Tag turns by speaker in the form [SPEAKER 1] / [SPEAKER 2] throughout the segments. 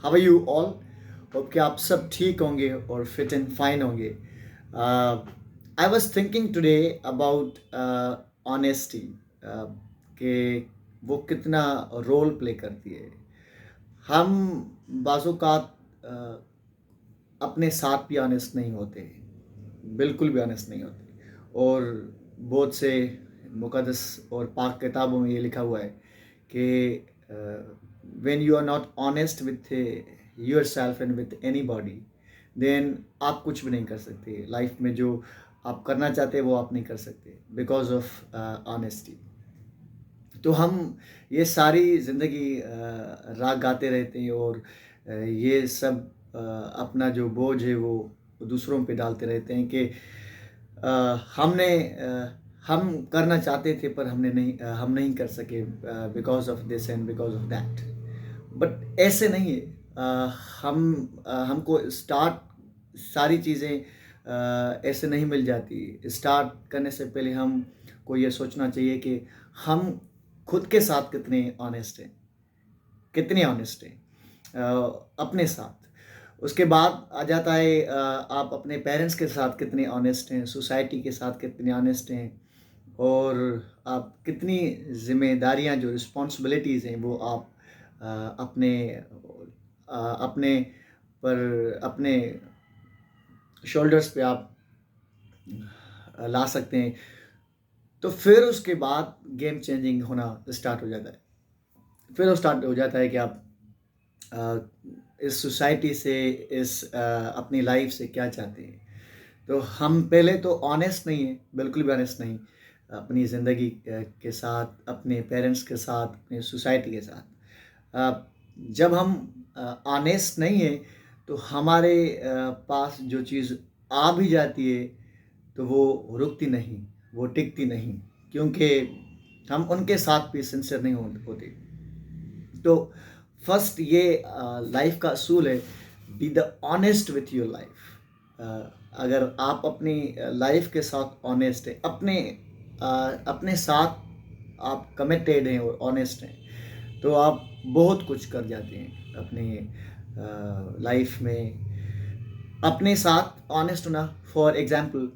[SPEAKER 1] How are you all? Hope कि आप सब ठीक होंगे और फिट एंड फाइन होंगे। I was thinking today about honesty, कि वो कितना रोल प्ले करती है। हम बाज़-औक़ात अपने साथ भी ऑनेस्ट नहीं होते, बिल्कुल भी ऑनेस्ट नहीं होते। और बहुत से मुक़द्दस और पाक किताबों में ये लिखा हुआ है कि when you are not honest with yourself and with anybody, then आप कुछ भी नहीं कर सकते लाइफ में। जो आप करना चाहते हैं वो आप नहीं कर सकते बिकॉज ऑफ ऑनेस्टी। तो हम ये सारी ज़िंदगी राग गाते रहते हैं और ये सब अपना जो बोझ है वो दूसरों पे डालते रहते हैं कि हम करना चाहते थे पर हम नहीं कर सके because of this and because of that. But ऐसे नहीं है। हमको स्टार्ट सारी चीज़ें ऐसे नहीं मिल जाती। स्टार्ट करने से पहले हमको ये सोचना चाहिए कि हम खुद के साथ कितने ऑनेस्ट हैं अपने साथ। उसके बाद आ जाता है आप अपने पेरेंट्स के साथ कितने ऑनेस्ट हैं, सोसाइटी के साथ कितने ऑनेस्ट हैं, और आप कितनी ज़िम्मेदारियां, जो रिस्पॉन्सिबिलिटीज़ हैं, वो आप अपने अपने शोल्डर्स पे आप ला सकते हैं। तो फिर उसके बाद गेम चेंजिंग होना स्टार्ट हो जाता है। फिर वो स्टार्ट हो जाता है कि आप इस सोसाइटी से, अपनी लाइफ से क्या चाहते हैं। तो हम पहले तो ऑनेस्ट नहीं है, बिल्कुल भी ऑनेस्ट नहीं अपनी ज़िंदगी के साथ, अपने पेरेंट्स के साथ, अपने सोसाइटी के साथ। जब हम ऑनेस्ट नहीं है तो हमारे पास जो चीज़ आ भी जाती है तो वो रुकती नहीं, वो टिकती नहीं, क्योंकि हम उनके साथ भी सिंसियर नहीं होते। तो फर्स्ट ये लाइफ का असूल है, be the honest with your life. अगर आप अपनी लाइफ के साथ ऑनेस्ट है, अपने साथ आप कमिटेड हैं और ऑनेस्ट हैं, तो आप बहुत कुछ कर जाते हैं अपने लाइफ में। अपने साथ ऑनेस्ट होना, फॉर एग्जांपल,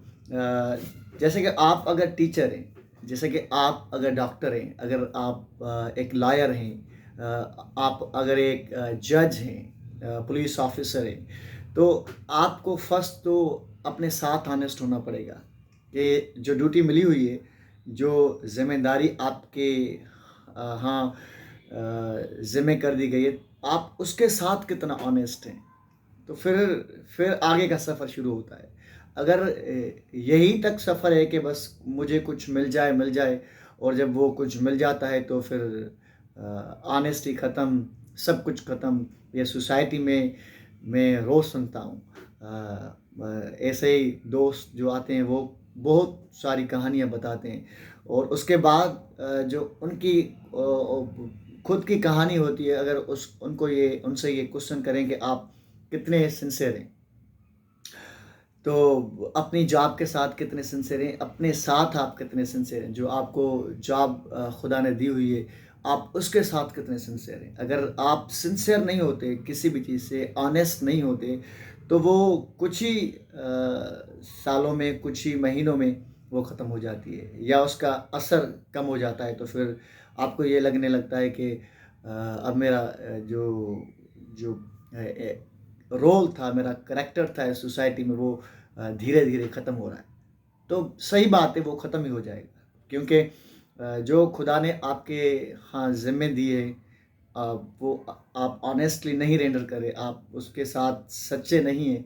[SPEAKER 1] जैसे कि आप अगर टीचर हैं, जैसे कि आप अगर डॉक्टर हैं, अगर आप एक लॉयर हैं, आप अगर एक जज हैं, पुलिस ऑफिसर हैं, तो आपको फर्स्ट तो अपने साथ ऑनेस्ट होना पड़ेगा कि जो ड्यूटी मिली हुई है, जो जिम्मेदारी आपके हाँ ज़िम्मे कर दी गई है, आप उसके साथ कितना ऑनेस्ट हैं। तो फिर आगे का सफ़र शुरू होता है। अगर यही तक सफ़र है कि बस मुझे कुछ मिल जाए, और जब वो कुछ मिल जाता है तो फिर ऑनेस्टी ख़त्म, सब कुछ ख़त्म। ये सोसाइटी में मैं रोज़ सुनता हूँ, ऐसे ही दोस्त जो आते हैं वो बहुत सारी कहानियाँ बताते हैं, और उसके बाद जो उनकी खुद की कहानी होती है, अगर उनसे ये क्वेश्चन करें कि आप कितने सिंसियर हैं, तो अपनी जॉब के साथ कितने सिंसियर हैं, अपने साथ आप कितने सिंसियर हैं, जो आपको जॉब खुदा ने दी हुई है, आप उसके साथ कितने सिंसियर हैं। अगर आप सिंसियर नहीं होते, किसी भी चीज़ से ऑनेस्ट नहीं होते, तो वो कुछ ही सालों में, कुछ ही महीनों में वो ख़त्म हो जाती है, या उसका असर कम हो जाता है। तो फिर आपको ये लगने लगता है कि अब मेरा जो जो रोल था, मेरा करैक्टर था इस सोसाइटी में, वो धीरे धीरे ख़त्म हो रहा है। तो सही बात है, वो ख़त्म ही हो जाएगा, क्योंकि जो खुदा ने आपके हाँ ज़िम्मे दिए, वो आप ऑनेस्टली नहीं रेंडर करें, आप उसके साथ सच्चे नहीं हैं,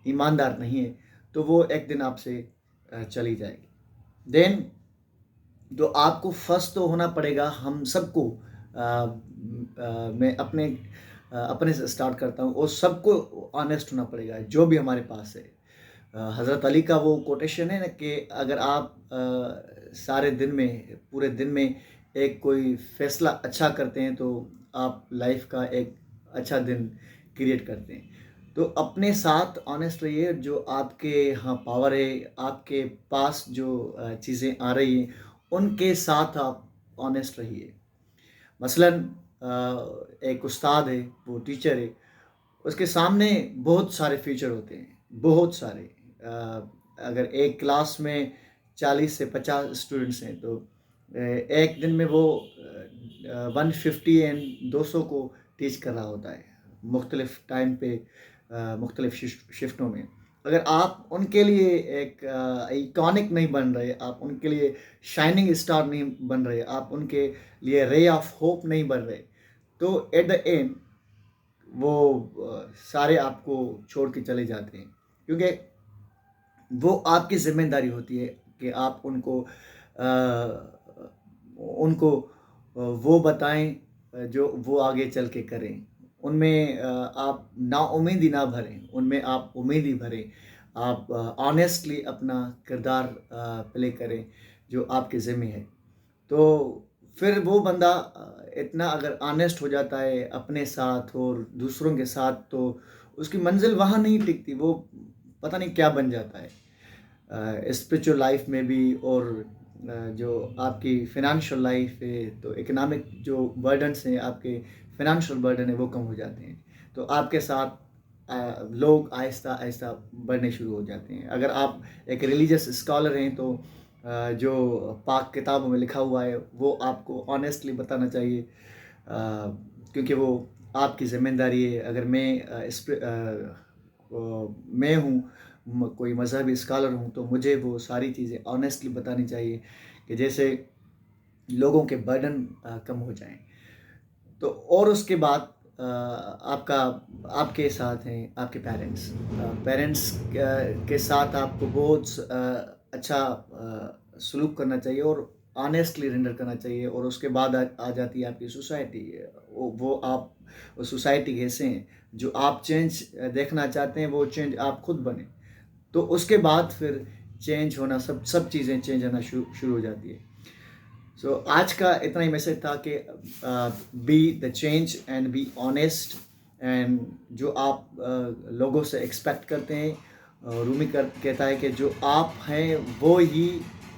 [SPEAKER 1] ईमानदार नहीं हैं, तो वो एक दिन आपसे चली जाएगी। देन तो आपको फर्स्ट तो होना पड़ेगा, हम सबको, मैं अपने से स्टार्ट करता हूँ, और सबको ऑनेस्ट होना पड़ेगा जो भी हमारे पास है। हज़रत अली का वो कोटेशन है ना कि अगर आप सारे दिन में, पूरे दिन में एक कोई फैसला अच्छा करते हैं, तो आप लाइफ का एक अच्छा दिन क्रिएट करते हैं। तो अपने साथ ऑनेस्ट रहिए, जो आपके यहाँ पावर है, आपके पास जो चीज़ें आ रही हैं, उनके साथ आप ऑनेस्ट रहिए। मसलन एक उस्ताद है, वो टीचर है, उसके सामने बहुत सारे फ्यूचर होते हैं, बहुत सारे। अगर एक क्लास में 40 से 50 स्टूडेंट्स हैं तो एक दिन में वो 150 एंड 200 को टीच कर रहा होता है, मुख्तलिफ टाइम पे, मुख्तलिफ शिफ्टों में। अगर आप उनके लिए एक इकॉनिक नहीं बन रहे, आप उनके लिए शाइनिंग स्टार नहीं बन रहे, आप उनके लिए रे ऑफ होप नहीं बन रहे, तो एट द एंड वो सारे आपको छोड़ के चले जाते हैं, क्योंकि वो आपकी ज़िम्मेदारी होती है कि आप उनको उनको वो बताएं जो वो आगे चल के करें। उनमें आप नाउम्मीदी ना भरें, उनमें आप उम्मीद ही भरें। आप ऑनेस्टली अपना किरदार प्ले करें जो आपके ज़िम्मे है। तो फिर वो बंदा इतना अगर ऑनेस्ट हो जाता है अपने साथ और दूसरों के साथ, तो उसकी मंजिल वहाँ नहीं टिकती, वो पता नहीं क्या बन जाता है स्पिरिचुअल लाइफ में भी, और जो आपकी फिनंशियल लाइफ है, तो इकोनॉमिक जो बर्डन्स हैं, आपके फिनंशियल बर्डन है, वो कम हो जाते हैं। तो आपके साथ लोग आहिस्ता आहिस्ता बढ़ने शुरू हो जाते हैं। अगर आप एक रिलीजियस स्कॉलर हैं तो जो पाक किताबों में लिखा हुआ है वो आपको ऑनेस्टली बताना चाहिए, क्योंकि वो आपकी ज़िम्मेदारी है। अगर मैं हूँ कोई मज़हबी स्कॉलर हूँ, तो मुझे वो सारी चीज़ें ऑनेस्टली बतानी चाहिए कि जैसे लोगों के बर्डन कम हो जाएं। तो और उसके बाद आपका आपके साथ हैं आपके पेरेंट्स। पेरेंट्स के साथ आपको बहुत अच्छा सलूक करना चाहिए और ऑनेस्टली रेंडर करना चाहिए। और उसके बाद आ जाती है आपकी सोसाइटी। वो आप उस सोसाइटी के हिस्से हैं। जो आप चेंज देखना चाहते हैं वो चेंज आप खुद बने, तो उसके बाद फिर चेंज होना, सब चीज़ें चेंज होना शुरू हो जाती है। सो आज का इतना ही मैसेज था कि be the change and be honest. And जो आप लोगों से एक्सपेक्ट करते हैं, रूमी कहता है कि जो आप हैं वो ही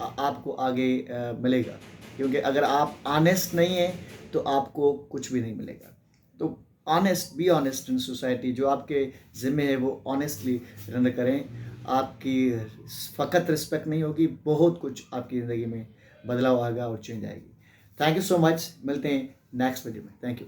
[SPEAKER 1] आपको आगे मिलेगा, क्योंकि अगर आप ऑनेस्ट नहीं हैं तो आपको कुछ भी नहीं मिलेगा। तो honest, be honest in society. जो आपके ज़िम्मे है वो ऑनेस्टली रन करें। आपकी फ़कत रिस्पेक्ट नहीं होगी, बहुत कुछ आपकी ज़िंदगी में बदलाव आएगा और चेंज आएगी। Thank you so much. मिलते हैं नेक्स्ट वीडियो में। Thank you.